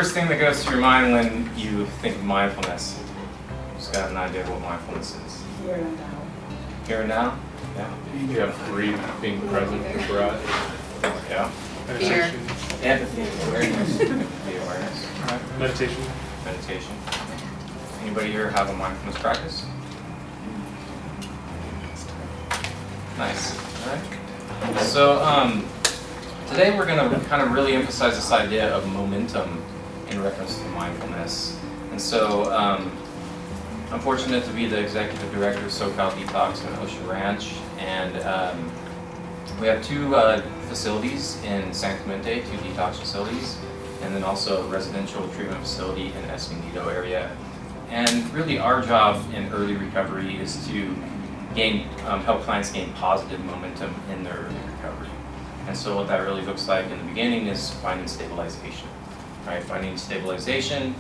first thing that goes through your mind when you think of mindfulness? Just got an idea of what mindfulness is. Here and now. Here and now? Yeah. You have breathe, being present for breath. Yeah. Fear. Empathy, awareness. Empathy, awareness. Right. Meditation. Meditation. Anybody here have a mindfulness practice? Nice. All right. So today we're going to kind of really emphasize this idea of momentum in reference to mindfulness. And so I'm fortunate to be the executive director of SoCal Detox in Ocean Ranch, and we have two facilities in San Clemente, two detox facilities, and then also a residential treatment facility in Escondido area. And really our job in early recovery is to help clients gain positive momentum in their early recovery. And so what that really looks like in the beginning is finding stabilization, right? Finding stabilization,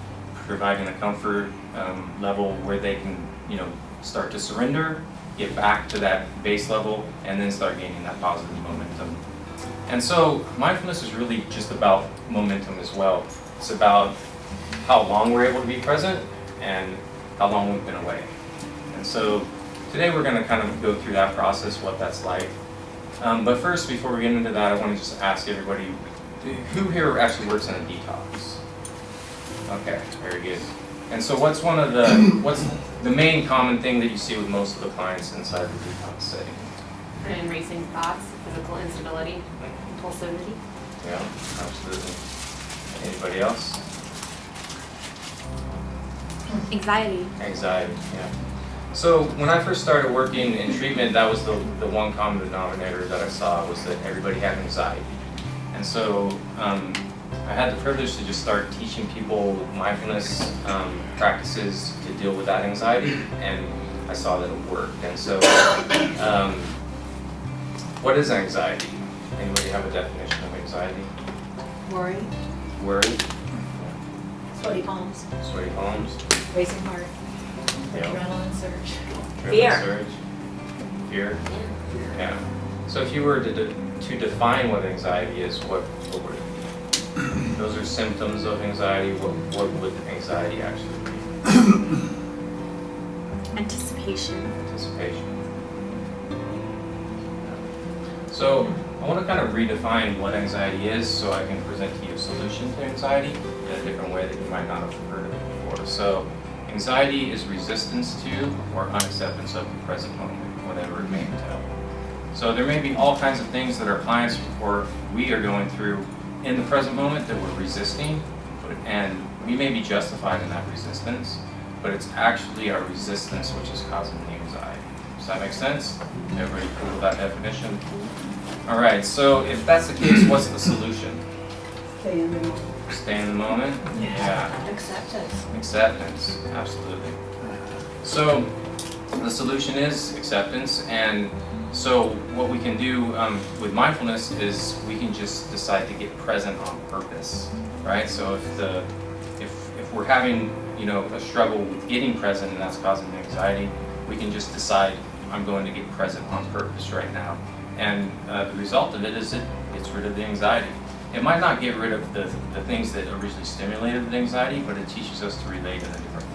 providing a comfort level where they can, start to surrender, get back to that base level, and then start gaining that positive momentum. And so mindfulness is really just about momentum as well. It's about how long we're able to be present and how long we've been away. And so today we're going to kind of go through that process, what that's like. But first, before we get into that, I want to just ask everybody, who here actually works in a detox? Okay, very good. And so what's the main common thing that you see with most of the clients inside the detox setting? And racing thoughts, physical instability, impulsivity. Yeah, absolutely. Anybody else? Anxiety. Anxiety, yeah. So when I first started working in treatment, that was the one common denominator that I saw, was that everybody had anxiety. And so I had the privilege to just start teaching people mindfulness practices to deal with that anxiety, and I saw that it worked. And so what is anxiety? Anybody have a definition of anxiety? Worry. Worry? Sweaty palms. Sweaty palms? Racing heart. Yeah. Adrenaline surge. Adrenaline surge? Fear? Yeah. So if you were to define what anxiety is, what would it be? Those are symptoms of anxiety. What would anxiety actually be? Anticipation. Anticipation. So I want to kind of redefine what anxiety is so I can present to you a solution to anxiety in a different way that you might not have heard of it before. So anxiety is resistance to or unacceptance of the present moment, whatever it may entail. So there may be all kinds of things that our clients or we are going through in the present moment that we're resisting, and we may be justified in that resistance, but it's actually our resistance which is causing the anxiety. Does that make sense? Everybody cool with that definition? All right, so if that's the case, what's the solution? Stay in the moment. Stay in the moment? Yeah. Acceptance. Acceptance, absolutely. So the solution is acceptance, and so what we can do with mindfulness is we can just decide to get present on purpose, right? So if we're having a struggle with getting present and that's causing anxiety, we can just decide I'm going to get present on purpose right now, and the result of it is it gets rid of the anxiety. It might not get rid of the things that originally stimulated the anxiety, but it teaches us to relate in a different